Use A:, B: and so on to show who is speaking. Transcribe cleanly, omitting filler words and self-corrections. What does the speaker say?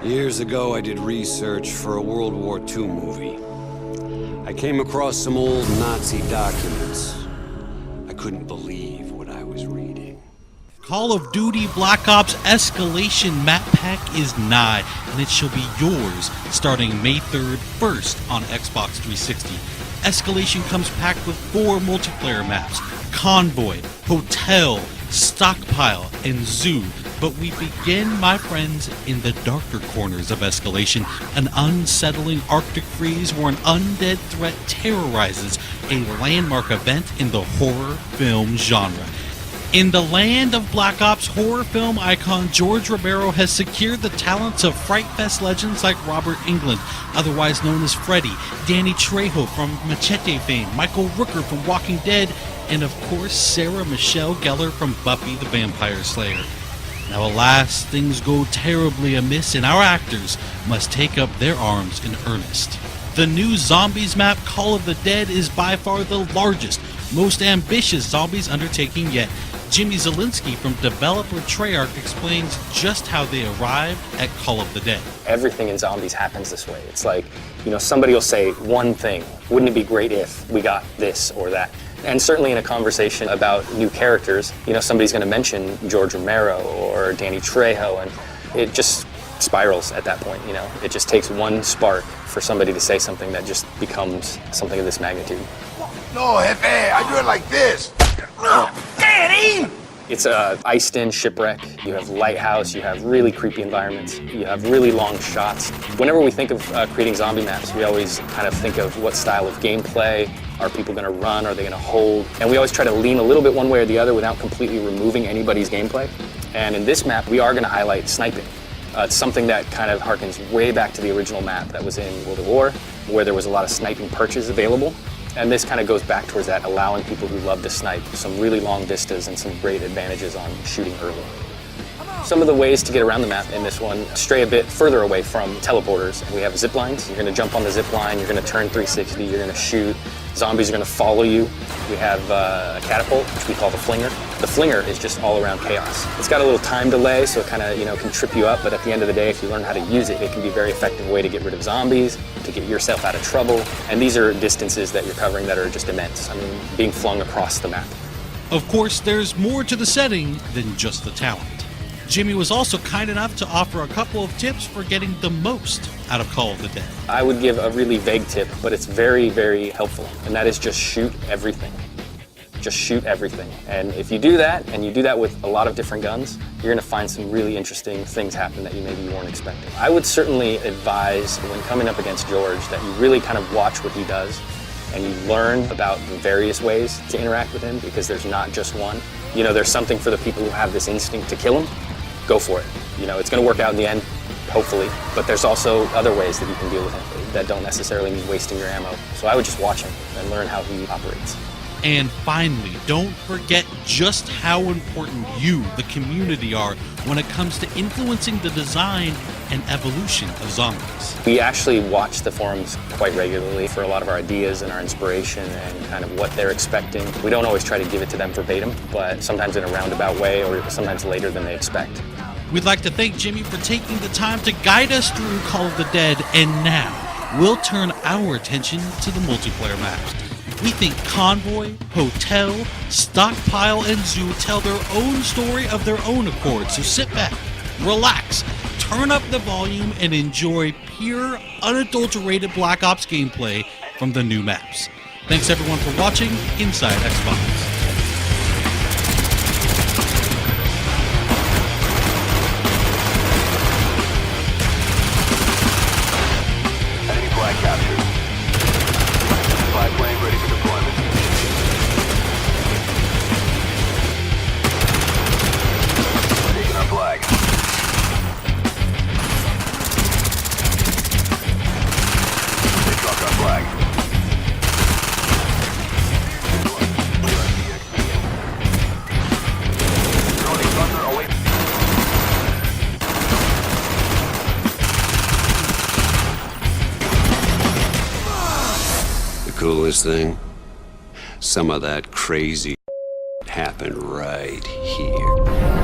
A: Years ago, I did research for a World War II movie. I came across some old Nazi documents. I couldn't believe what I was reading.
B: Call of Duty Black Ops Escalation map pack is nigh, and it shall be yours starting May 3rd, first on Xbox 360. Escalation comes packed with 4 multiplayer maps: Convoy, Hotel, Stockpile, and Zoo. But we begin, my friends, in the darker corners of Escalation, an unsettling Arctic freeze where an undead threat terrorizes a landmark event in the horror film genre. In the land of Black Ops, horror film icon George Romero has secured the talents of Fright Fest legends like Robert Englund, otherwise known as Freddy, Danny Trejo from Machete fame, Michael Rooker from Walking Dead, and of course Sarah Michelle Gellar from Buffy the Vampire Slayer. Now alas, things go terribly amiss and our actors must take up their arms in earnest. The new Zombies map, Call of the Dead, is by far the largest, most ambitious Zombies undertaking yet. Jimmy Zielinski from developer Treyarch explains just how they arrived at Call of the Dead.
C: Everything in Zombies happens this way. It's like, somebody will say one thing. Wouldn't it be great if we got this or that? And certainly in a conversation about new characters, somebody's going to mention George Romero or Danny Trejo, and it just spirals at that point. It just takes one spark for somebody to say something that just becomes something of this magnitude.
D: No, Jefe, I do it like this. Daddy!
C: It's a iced-in shipwreck. You have lighthouse, you have really creepy environments, you have really long shots. Whenever we think of creating zombie maps, we always kind of think of what style of gameplay. Are people going to run? Are they going to hold? And we always try to lean a little bit one way or the other without completely removing anybody's gameplay. And in this map, we are going to highlight sniping. It's something that kind of harkens way back to the original map that was in World at War, where there was a lot of sniping perches available. And this kind of goes back towards that, allowing people who love to snipe some really long vistas and some great advantages on shooting early. Some of the ways to get around the map in this one stray a bit further away from teleporters. We have zip lines. You're going to jump on the zip line, you're going to turn 360, you're going to shoot. Zombies are going to follow you. We have a catapult, which we call the flinger. The flinger is just all around chaos. It's got a little time delay, so it kind of can trip you up, but at the end of the day, if you learn how to use it, it can be a very effective way to get rid of zombies, to get yourself out of trouble. And these are distances that you're covering that are just immense. I mean, being flung across the map.
B: Of course, there's more to the setting than just the talent. Jimmy was also kind enough to offer a couple of tips for getting the most out of Call of the Dead.
C: I would give a really vague tip, but it's very, very helpful, and that is just shoot everything. Just shoot everything. And if you do that, and you do that with a lot of different guns, you're gonna find some really interesting things happen that you maybe weren't expecting. I would certainly advise, when coming up against George, that you really kind of watch what he does, and you learn about the various ways to interact with him, because there's not just one. There's something for the people who have this instinct to kill him. Go for it. It's going to work out in the end, hopefully, but there's also other ways that you can deal with him that don't necessarily mean wasting your ammo. So I would just watch him and learn how he operates.
B: And finally, don't forget just how important you, the community, are when it comes to influencing the design and evolution of zombies.
C: We actually watch the forums quite regularly for a lot of our ideas and our inspiration and kind of what they're expecting. We don't always try to give it to them verbatim, but sometimes in a roundabout way or sometimes later than they expect.
B: We'd like to thank Jimmy for taking the time to guide us through Call of the Dead, and now we'll turn our attention to the multiplayer maps. We think Convoy, Hotel, Stockpile, and Zoo tell their own story of their own accord, so sit back, relax, turn up the volume, and enjoy pure, unadulterated Black Ops gameplay from the new maps. Thanks everyone for watching Inside Xbox.
A: Coolest thing? Some of that crazy happened right here.